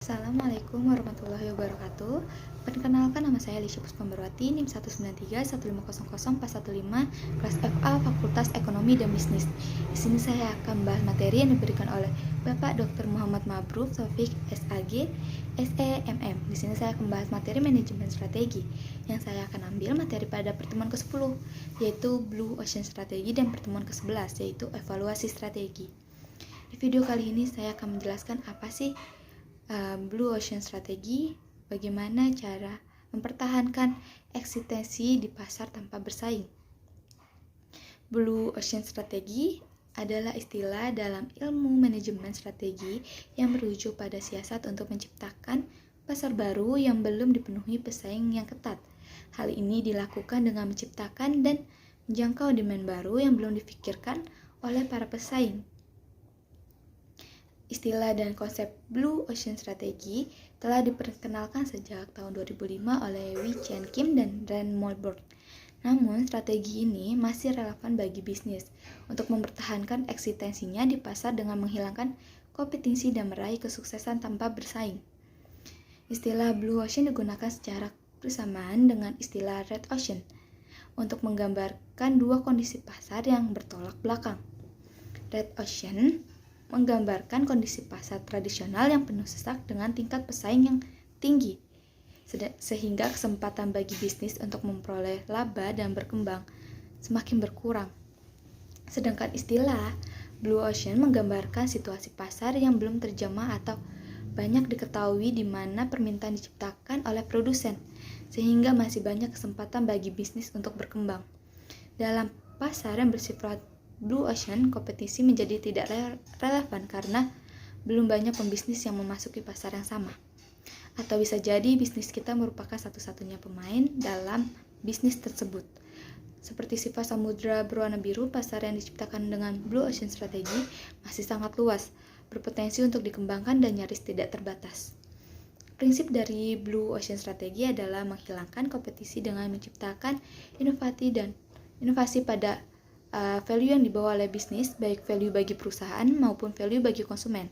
Assalamualaikum warahmatullahi wabarakatuh. Perkenalkan, nama saya Lisha Puspanberwati, NIM 193150415, kelas FA Fakultas Ekonomi dan Bisnis. Di sini saya akan membahas materi yang diberikan oleh Bapak Dr. Muhammad Mabruk Taufik SAG, SEMM. Di sini saya akan membahas materi manajemen strategi yang saya akan ambil materi pada pertemuan ke-10, yaitu Blue Ocean Strategi, dan pertemuan ke-11, yaitu evaluasi strategi. Di video kali ini saya akan menjelaskan apa sih Blue Ocean Strategi, bagaimana cara mempertahankan eksistensi di pasar tanpa bersaing. Blue Ocean Strategi adalah istilah dalam ilmu manajemen strategi yang merujuk pada siasat untuk menciptakan pasar baru yang belum dipenuhi pesaing yang ketat. Hal ini dilakukan dengan menciptakan dan menjangkau demand baru yang belum difikirkan oleh para pesaing. Istilah dan konsep Blue Ocean Strategi telah diperkenalkan sejak tahun 2005 oleh Wee Chen Kim dan Rand Molberg. Namun, strategi ini masih relevan bagi bisnis untuk mempertahankan eksistensinya di pasar dengan menghilangkan kompetisi dan meraih kesuksesan tanpa bersaing. Istilah Blue Ocean digunakan secara bersamaan dengan istilah Red Ocean untuk menggambarkan dua kondisi pasar yang bertolak belakang. Red Ocean menggambarkan kondisi pasar tradisional yang penuh sesak dengan tingkat pesaing yang tinggi, sehingga kesempatan bagi bisnis untuk memperoleh laba dan berkembang semakin berkurang. Sedangkan istilah Blue Ocean menggambarkan situasi pasar yang belum terjamah atau banyak diketahui di mana permintaan diciptakan oleh produsen, sehingga masih banyak kesempatan bagi bisnis untuk berkembang. Dalam pasar yang bersifat Blue Ocean, kompetisi menjadi tidak relevan karena belum banyak pembisnis yang memasuki pasar yang sama. Atau bisa jadi bisnis kita merupakan satu-satunya pemain dalam bisnis tersebut. Seperti sifat samudra berwarna biru, pasar yang diciptakan dengan Blue Ocean Strategi masih sangat luas, berpotensi untuk dikembangkan dan nyaris tidak terbatas. Prinsip dari Blue Ocean Strategi adalah menghilangkan kompetisi dengan menciptakan inovasi pada value yang dibawa oleh bisnis, baik value bagi perusahaan maupun value bagi konsumen.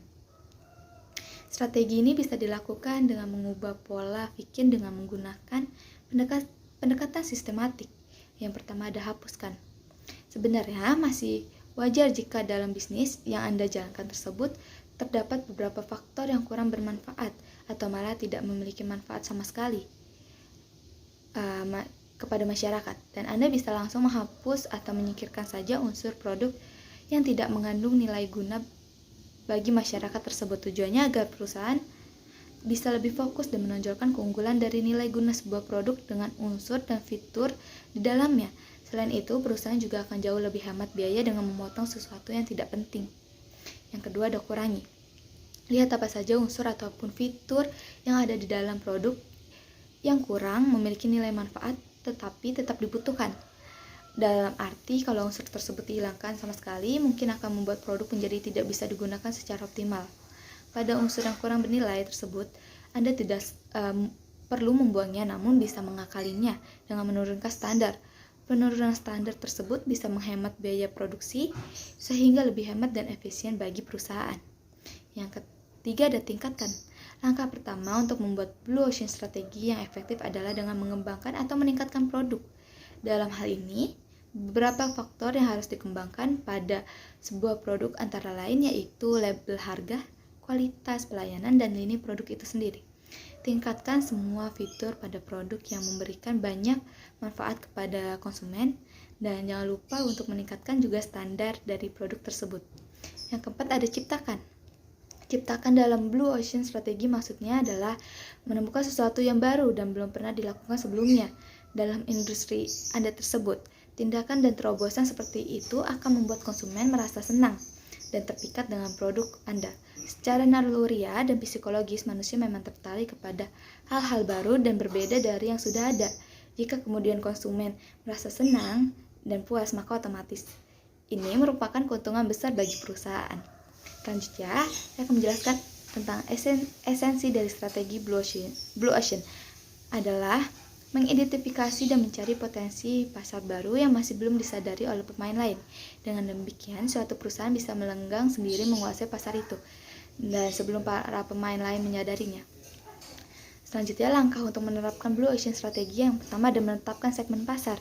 Strategi ini bisa dilakukan dengan mengubah pola pikir dengan menggunakan pendekatan sistematik. Yang pertama ada hapuskan. Sebenarnya masih wajar jika dalam bisnis yang Anda jalankan tersebut terdapat beberapa faktor yang kurang bermanfaat atau malah tidak memiliki manfaat sama sekali kepada masyarakat, dan Anda bisa langsung menghapus atau menyingkirkan saja unsur produk yang tidak mengandung nilai guna bagi masyarakat tersebut. Tujuannya agar perusahaan bisa lebih fokus dan menonjolkan keunggulan dari nilai guna sebuah produk dengan unsur dan fitur di dalamnya. Selain itu, perusahaan juga akan jauh lebih hemat biaya dengan memotong sesuatu yang tidak penting. Yang kedua ada kurangi. Lihat apa saja unsur ataupun fitur yang ada di dalam produk yang kurang memiliki nilai manfaat tetapi tetap dibutuhkan. Dalam arti, kalau unsur tersebut dihilangkan sama sekali, mungkin akan membuat produk menjadi tidak bisa digunakan secara optimal. Pada unsur yang kurang bernilai tersebut, Anda tidak perlu membuangnya, namun bisa mengakalinya dengan menurunkan standar. Penurunan standar tersebut bisa menghemat biaya produksi, sehingga lebih hemat dan efisien bagi perusahaan. Yang ketiga ada tingkatkan. Langkah pertama untuk membuat Blue Ocean Strategi yang efektif adalah dengan mengembangkan atau meningkatkan produk. Dalam hal ini, beberapa faktor yang harus dikembangkan pada sebuah produk antara lain yaitu label harga, kualitas pelayanan, dan lini produk itu sendiri. Tingkatkan semua fitur pada produk yang memberikan banyak manfaat kepada konsumen, dan jangan lupa untuk meningkatkan juga standar dari produk tersebut. Yang keempat ada ciptakan. Ciptakan dalam Blue Ocean Strategi maksudnya adalah menemukan sesuatu yang baru dan belum pernah dilakukan sebelumnya dalam industri Anda tersebut. Tindakan dan terobosan seperti itu akan membuat konsumen merasa senang dan terpikat dengan produk Anda. Secara naluriah dan psikologis, manusia memang tertarik kepada hal-hal baru dan berbeda dari yang sudah ada. Jika kemudian konsumen merasa senang dan puas, maka otomatis ini merupakan keuntungan besar bagi perusahaan. Selanjutnya, saya akan menjelaskan tentang esensi dari strategi Blue Ocean adalah mengidentifikasi dan mencari potensi pasar baru yang masih belum disadari oleh pemain lain. Dengan demikian, suatu perusahaan bisa melenggang sendiri menguasai pasar itu. dan sebelum para pemain lain menyadarinya. Selanjutnya, langkah untuk menerapkan Blue Ocean Strategi yang pertama adalah menetapkan segmen pasar.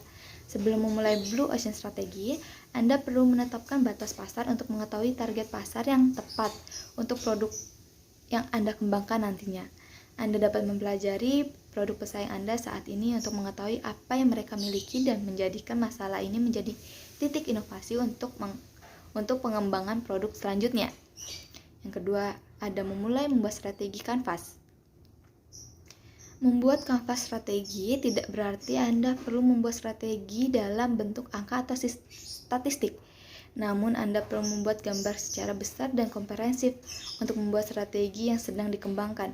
Sebelum memulai Blue Ocean Strategi, Anda perlu menetapkan batas pasar untuk mengetahui target pasar yang tepat untuk produk yang Anda kembangkan nantinya. Anda dapat mempelajari produk pesaing Anda saat ini untuk mengetahui apa yang mereka miliki dan menjadikan masalah ini menjadi titik inovasi untuk pengembangan produk selanjutnya. Yang kedua, ada memulai membuat strategi kanvas. Membuat kanvas strategi tidak berarti Anda perlu membuat strategi dalam bentuk angka atau statistik. Namun, Anda perlu membuat gambar secara besar dan komprehensif untuk membuat strategi yang sedang dikembangkan.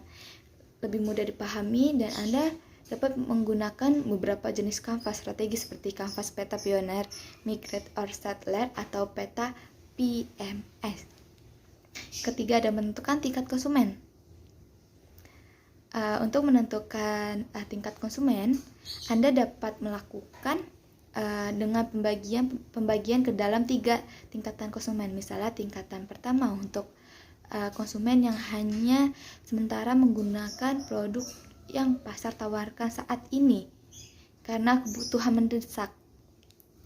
Lebih mudah dipahami dan Anda dapat menggunakan beberapa jenis kanvas strategi seperti kanvas peta pioneer, migrate or settler, atau peta PMS. Ketiga, ada menentukan tingkat konsumen. Untuk menentukan tingkat konsumen, Anda dapat melakukan dengan pembagian ke dalam 3 tingkatan konsumen. Misalnya tingkatan pertama untuk konsumen yang hanya sementara menggunakan produk yang pasar tawarkan saat ini karena kebutuhan mendesak.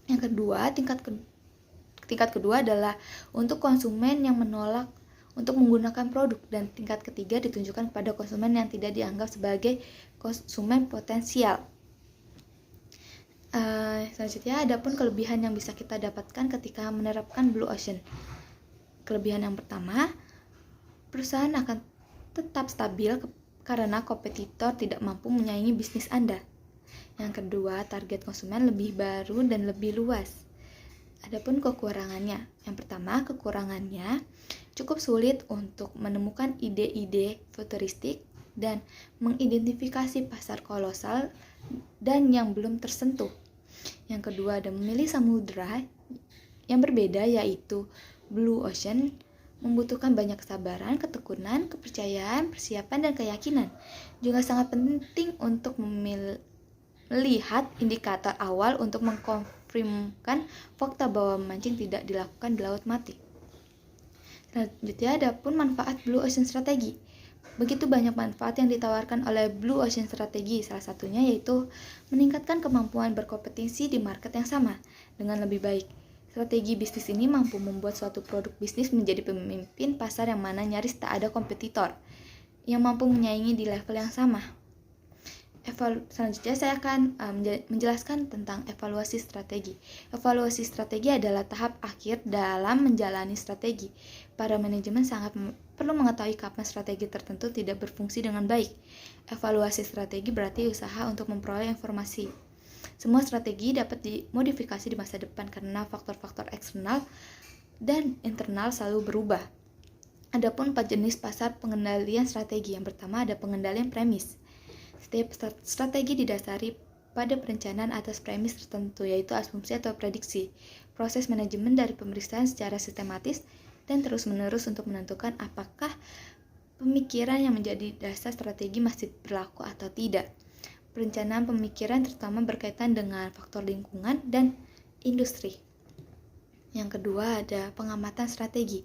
Yang kedua, tingkat kedua adalah untuk konsumen yang menolak untuk menggunakan produk, dan tingkat ketiga ditunjukkan kepada konsumen yang tidak dianggap sebagai konsumen potensial. Selanjutnya, ada pun kelebihan yang bisa kita dapatkan ketika menerapkan Blue Ocean. Kelebihan yang pertama, perusahaan akan tetap stabil karena kompetitor tidak mampu menyaingi bisnis Anda. Yang kedua, target konsumen lebih baru dan lebih luas. Adapun kekurangannya, yang pertama, kekurangannya cukup sulit untuk menemukan ide-ide futuristik dan mengidentifikasi pasar kolosal dan yang belum tersentuh. Yang kedua, ada memilih samudera yang berbeda, yaitu Blue Ocean membutuhkan banyak kesabaran, ketekunan, kepercayaan, persiapan, dan keyakinan. Juga sangat penting untuk melihat indikator awal untuk mengkonfirmkan fakta bahwa memancing tidak dilakukan di laut mati. Selanjutnya, ada pun manfaat Blue Ocean Strategi. Begitu banyak manfaat yang ditawarkan oleh Blue Ocean Strategi, salah satunya yaitu meningkatkan kemampuan berkompetisi di market yang sama dengan lebih baik. Strategi bisnis ini mampu membuat suatu produk bisnis menjadi pemimpin pasar yang mana nyaris tak ada kompetitor yang mampu menyaingi di level yang sama. Selanjutnya saya akan menjelaskan tentang evaluasi strategi. Evaluasi strategi adalah tahap akhir dalam menjalani strategi. Para manajemen sangat perlu mengetahui kapan strategi tertentu tidak berfungsi dengan baik. Evaluasi strategi berarti usaha untuk memperoleh informasi. Semua strategi dapat dimodifikasi di masa depan karena faktor-faktor eksternal dan internal selalu berubah. Adapun 4 jenis pasar pengendalian strategi. Yang pertama ada pengendalian premis. Setiap strategi didasari pada perencanaan atas premis tertentu, yaitu asumsi atau prediksi. Proses manajemen dari pemeriksaan secara sistematis dan terus-menerus untuk menentukan apakah pemikiran yang menjadi dasar strategi masih berlaku atau tidak. Perencanaan pemikiran terutama berkaitan dengan faktor lingkungan dan industri. Yang kedua ada pengamatan strategi,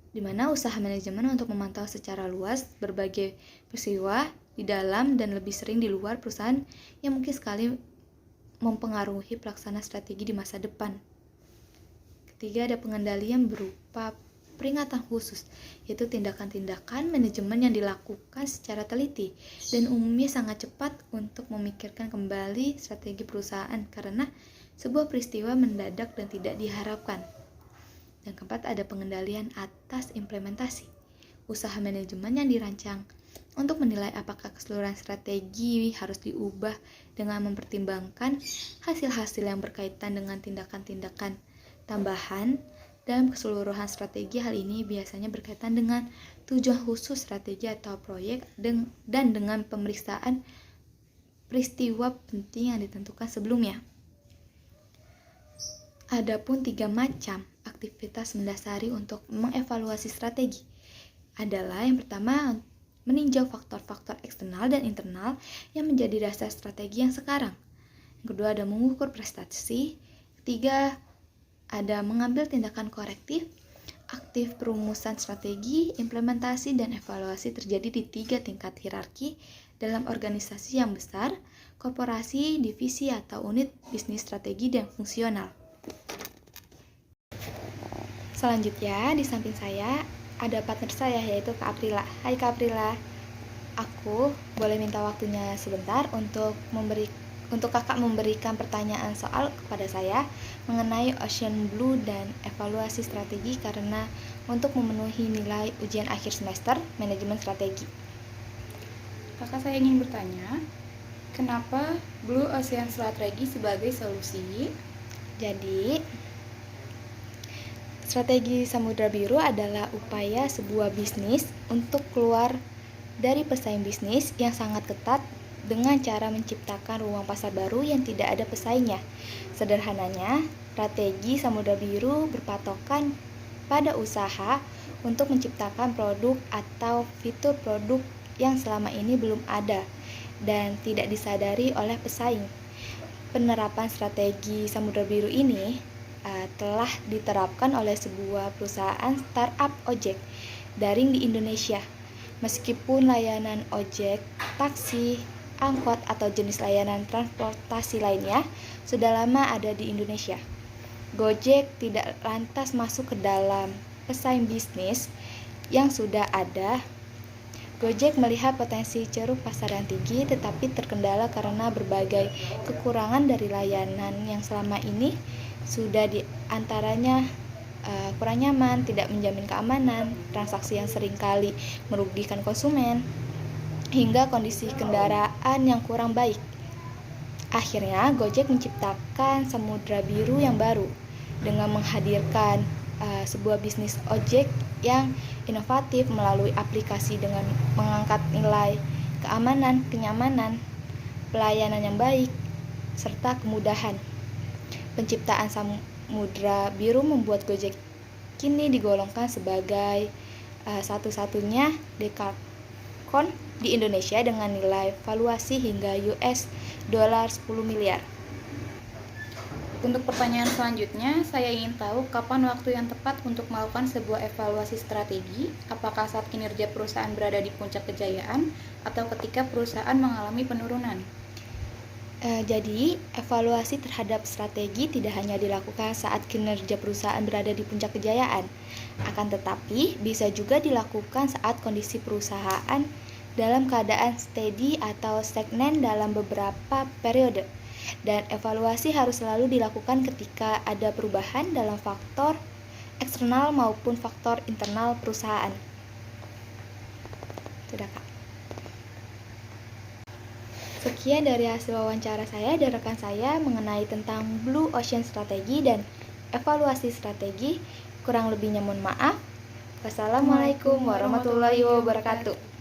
di mana usaha manajemen untuk memantau secara luas berbagai peristiwa di dalam dan lebih sering di luar perusahaan yang mungkin sekali mempengaruhi pelaksanaan strategi di masa depan. Ketiga, ada pengendalian berupa peringatan khusus, yaitu tindakan-tindakan manajemen yang dilakukan secara teliti dan umumnya sangat cepat untuk memikirkan kembali strategi perusahaan karena sebuah peristiwa mendadak dan tidak diharapkan. Dan keempat, ada pengendalian atas implementasi. Usaha manajemen yang dirancang untuk menilai apakah keseluruhan strategi harus diubah dengan mempertimbangkan hasil-hasil yang berkaitan dengan tindakan-tindakan tambahan dalam keseluruhan strategi. Hal ini biasanya berkaitan dengan tujuan khusus strategi atau proyek dan dengan pemeriksaan peristiwa penting yang ditentukan sebelumnya. Adapun 3 macam aktivitas mendasari untuk mengevaluasi strategi adalah yang pertama meninjau faktor-faktor eksternal dan internal yang menjadi dasar strategi yang sekarang. Yang kedua ada mengukur prestasi. Ketiga ada mengambil tindakan korektif aktif perumusan strategi, implementasi, dan evaluasi terjadi di 3 tingkat hierarki dalam organisasi yang besar, korporasi, divisi, atau unit bisnis strategi dan fungsional. Selanjutnya, di samping saya ada partner saya yaitu Kak Aprila. Hai Kak Aprila, aku boleh minta waktunya sebentar untuk Kakak memberikan pertanyaan soal kepada saya mengenai Ocean Blue dan evaluasi strategi karena untuk memenuhi nilai ujian akhir semester manajemen strategi. Kakak, saya ingin bertanya, kenapa Blue Ocean Strategi sebagai solusi? Jadi, strategi Samudra Biru adalah upaya sebuah bisnis untuk keluar dari pesaing bisnis yang sangat ketat dengan cara menciptakan ruang pasar baru yang tidak ada pesaingnya. Sederhananya, strategi Samudra Biru berpatokan pada usaha untuk menciptakan produk atau fitur produk yang selama ini belum ada dan tidak disadari oleh pesaing. Penerapan strategi Samudra Biru ini telah diterapkan oleh sebuah perusahaan startup ojek daring di Indonesia. Meskipun layanan ojek, taksi, angkot, atau jenis layanan transportasi lainnya sudah lama ada di Indonesia, Gojek tidak lantas masuk ke dalam pesaing bisnis yang sudah ada. Gojek melihat potensi ceruk pasar yang tinggi tetapi terkendala karena berbagai kekurangan dari layanan yang selama ini sudah diantaranya kurang nyaman, tidak menjamin keamanan, transaksi yang seringkali merugikan konsumen, hingga kondisi kendaraan yang kurang baik. Akhirnya, Gojek menciptakan Samudra Biru yang baru dengan menghadirkan sebuah bisnis ojek yang inovatif melalui aplikasi dengan mengangkat nilai keamanan, kenyamanan, pelayanan yang baik, serta kemudahan. Penciptaan Samudra Biru membuat Gojek kini digolongkan sebagai satu-satunya dekakon di Indonesia dengan nilai valuasi hingga US dolar 10 miliar. Untuk pertanyaan selanjutnya, saya ingin tahu kapan waktu yang tepat untuk melakukan sebuah evaluasi strategi, apakah saat kinerja perusahaan berada di puncak kejayaan atau ketika perusahaan mengalami penurunan. Jadi, evaluasi terhadap strategi tidak hanya dilakukan saat kinerja perusahaan berada di puncak kejayaan, akan tetapi bisa juga dilakukan saat kondisi perusahaan dalam keadaan steady atau stagnan dalam beberapa periode. Dan evaluasi harus selalu dilakukan ketika ada perubahan dalam faktor eksternal maupun faktor internal perusahaan. Sudah, Kak. Sekian dari hasil wawancara saya dan rekan saya mengenai tentang Blue Ocean Strategi dan evaluasi strategi. Kurang lebihnya mohon maaf. Wassalamualaikum warahmatullahi wabarakatuh.